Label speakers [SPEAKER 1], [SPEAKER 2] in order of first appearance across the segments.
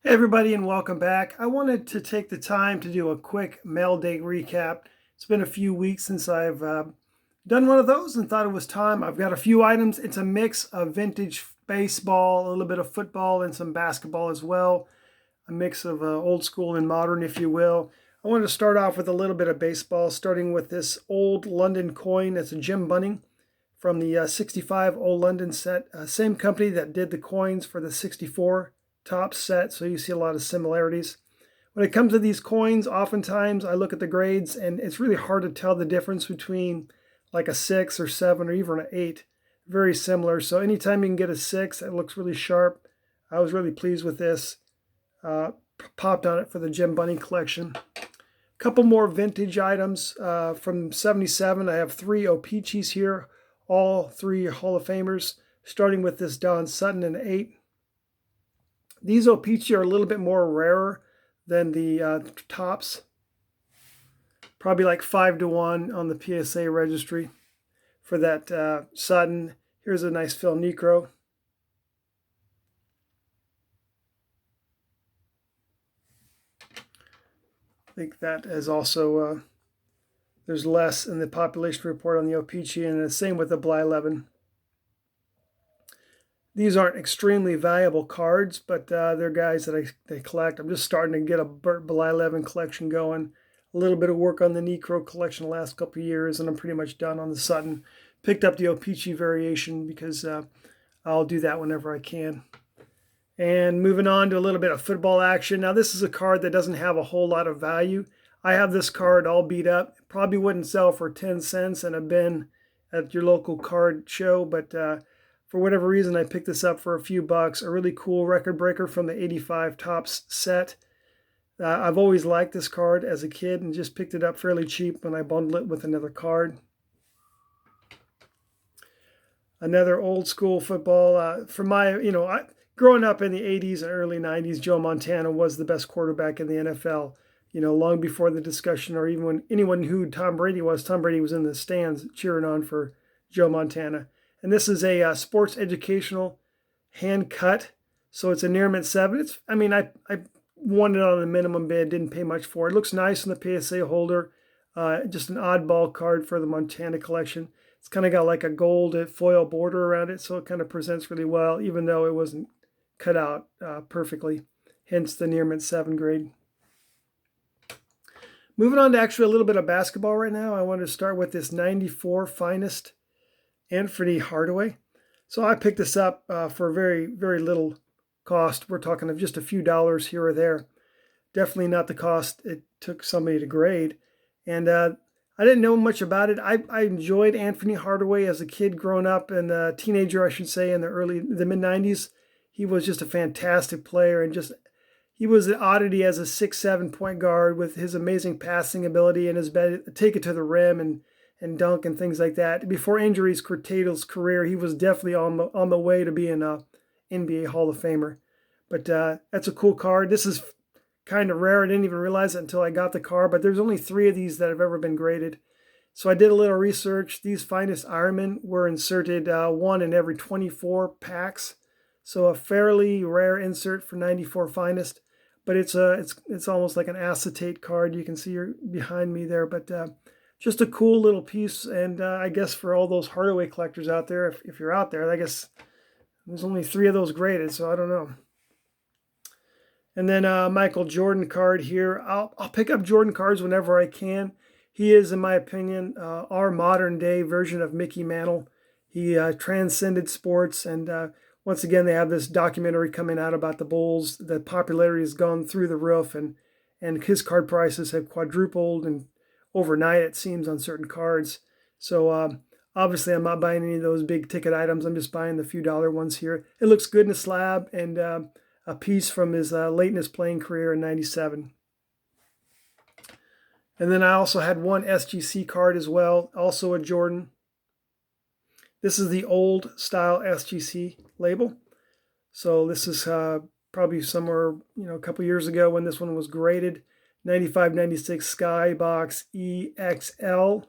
[SPEAKER 1] Hey everybody, and welcome back. I wanted to take the time to do a quick mail day recap. It's been a few weeks since I've done one of those and thought it was time. I've got a few items. It's a mix of vintage baseball, a little bit of football, and some basketball as well. A mix of old school and modern, if you will. I wanted to start off with a little bit of baseball, starting with this old London coin. It's a Jim Bunning from the 65 Old London set. Same company that did the coins for the 64 top set, so you see a lot of similarities. When it comes to these coins, oftentimes I look at the grades and it's really hard to tell the difference between like a 6 or 7 or even an 8. Very similar. So anytime you can get a 6 that looks really sharp, I was really pleased with this. Popped on it for the Jim Bunning collection. A couple more vintage items from 77. I have 3 O-Pee-Chees here, all 3 Hall of Famers, starting with this Don Sutton in 8. These O-Pee-Chee are a little bit more rarer than the tops. Probably like 5-to-1 on the PSA registry for that Sutton. Here's a nice Phil Necro. I think that is also, there's less in the population report on the O-Pee-Chee, and the same with the Bly11. These aren't extremely valuable cards, but they're guys that I collect. I'm just starting to get a Bly11 collection going. A little bit of work on the Necro collection the last couple of years, and I'm pretty much done on the Sutton. Picked up the O-Pee-Chee variation because I'll do that whenever I can. And moving on to a little bit of football action. Now, this is a card that doesn't have a whole lot of value. I have this card all beat up. Probably wouldn't sell for 10 cents in a bin at your local card show, but for whatever reason, I picked this up for a few bucks. A really cool record breaker from the 85 Topps set. I've always liked this card as a kid and just picked it up fairly cheap when I bundled it with another card. Another old school football. For my, growing up in the 80s and early 90s, Joe Montana was the best quarterback in the NFL. Long before the discussion or even when anyone knew who Tom Brady was in the stands cheering on for Joe Montana. And this is a sports educational hand cut. So it's a near mint 7. I won it on a minimum bid, didn't pay much for it. It looks nice in the PSA holder. Just an oddball card for the Montana collection. It's kind of got like a gold foil border around it, so it kind of presents really well, even though it wasn't cut out perfectly. Hence the near mint 7 grade. Moving on to actually a little bit of basketball right now. I wanted to start with this 94 Finest Anthony Hardaway. So I picked this up for very, very little cost. We're talking of just a few dollars here or there. Definitely not the cost it took somebody to grade. And I didn't know much about it. I enjoyed Anthony Hardaway as a kid growing up, and a teenager, I should say, in the mid-90s. He was just a fantastic player, and he was an oddity as a 6'7" point guard with his amazing passing ability and his ability to take it to the rim and dunk and things like that. Before injuries curtailed his career, he was definitely on the way to being an NBA Hall of Famer. But that's a cool card. This is kind of rare. I didn't even realize it until I got the card, but there's only 3 of these that have ever been graded. So I did a little research. These Finest Ironmen were inserted 1 in every 24 packs. So a fairly rare insert for 94 Finest, but it's almost like an acetate card. You can see behind me there, but just a cool little piece. And I guess for all those Hardaway collectors out there, if you're out there, I guess there's only 3 of those graded, so I don't know. And then Michael Jordan card here. I'll pick up Jordan cards whenever I can. He is, in my opinion, our modern day version of Mickey Mantle. He transcended sports, and once again, they have this documentary coming out about the Bulls. The popularity has gone through the roof, and his card prices have quadrupled and overnight, it seems, on certain cards. So obviously, I'm not buying any of those big ticket items. I'm just buying the few dollar ones here. It looks good in a slab, and a piece from his late in his playing career in '97. And then I also had one SGC card as well, also a Jordan. This is the old style SGC label. So this is probably somewhere, a couple years ago when this one was graded. 95-96 Skybox EXL.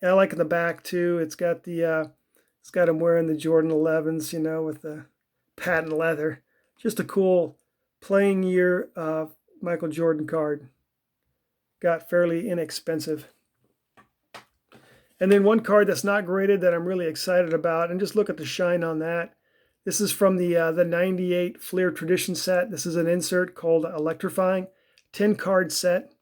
[SPEAKER 1] I like in the back too. It's got him wearing the Jordan 11s, with the patent leather. Just a cool playing year Michael Jordan card. Got fairly inexpensive. And then one card that's not graded that I'm really excited about, and just look at the shine on that. This is from the 98 Fleer Tradition set. This is an insert called Electrifying, 10 card set.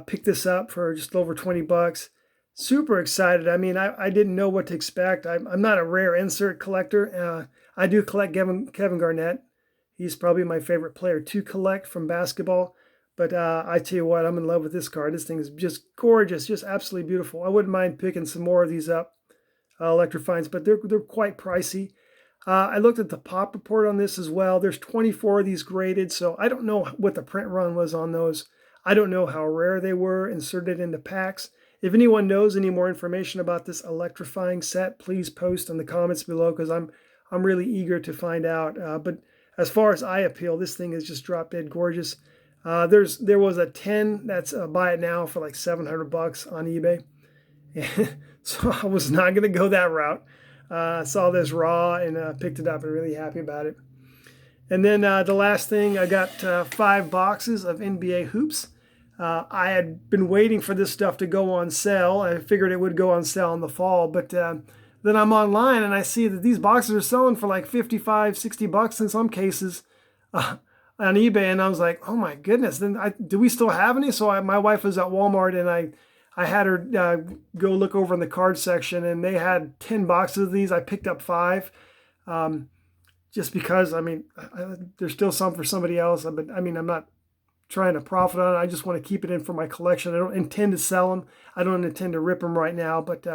[SPEAKER 1] Picked this up for just over 20 bucks. Super excited. I mean, I didn't know what to expect. I'm not a rare insert collector. I do collect Kevin Garnett. He's probably my favorite player to collect from basketball. But I tell you what, I'm in love with this card. This thing is just gorgeous, just absolutely beautiful. I wouldn't mind picking some more of these up, Electrifines, but they're quite pricey. I looked at the pop report on this as well. There's 24 of these graded, so I don't know what the print run was on those. I don't know how rare they were inserted into packs. If anyone knows any more information about this Electrifying set, please post in the comments below, because I'm really eager to find out. But as far as eye appeal, this thing is just drop dead gorgeous. There was a 10 that's buy it now for like 700 bucks on eBay. So I was not going to go that route. Saw this raw and picked it up and really happy about it. And then the last thing, I got 5 boxes of NBA hoops. I had been waiting for this stuff to go on sale. I figured it would go on sale in the fall, but then I'm online and I see that these boxes are selling for like 55, 60 bucks in some cases on eBay, and I was like, oh my goodness, then do we still have any? So my wife was at Walmart, and I had her go look over in the card section, and they had 10 boxes of these. I picked up 5 just because, I mean, there's still some for somebody else, but I mean, I'm not trying to profit on it. I just want to keep it in for my collection. I don't intend to sell them. I don't intend to rip them right now, but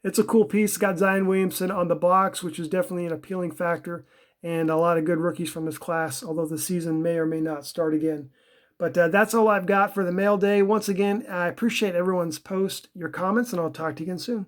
[SPEAKER 1] it's a cool piece. It's got Zion Williamson on the box, which is definitely an appealing factor, and a lot of good rookies from this class, although the season may or may not start again. But that's all I've got for the mail day. Once again, I appreciate everyone's post, your comments, and I'll talk to you again soon.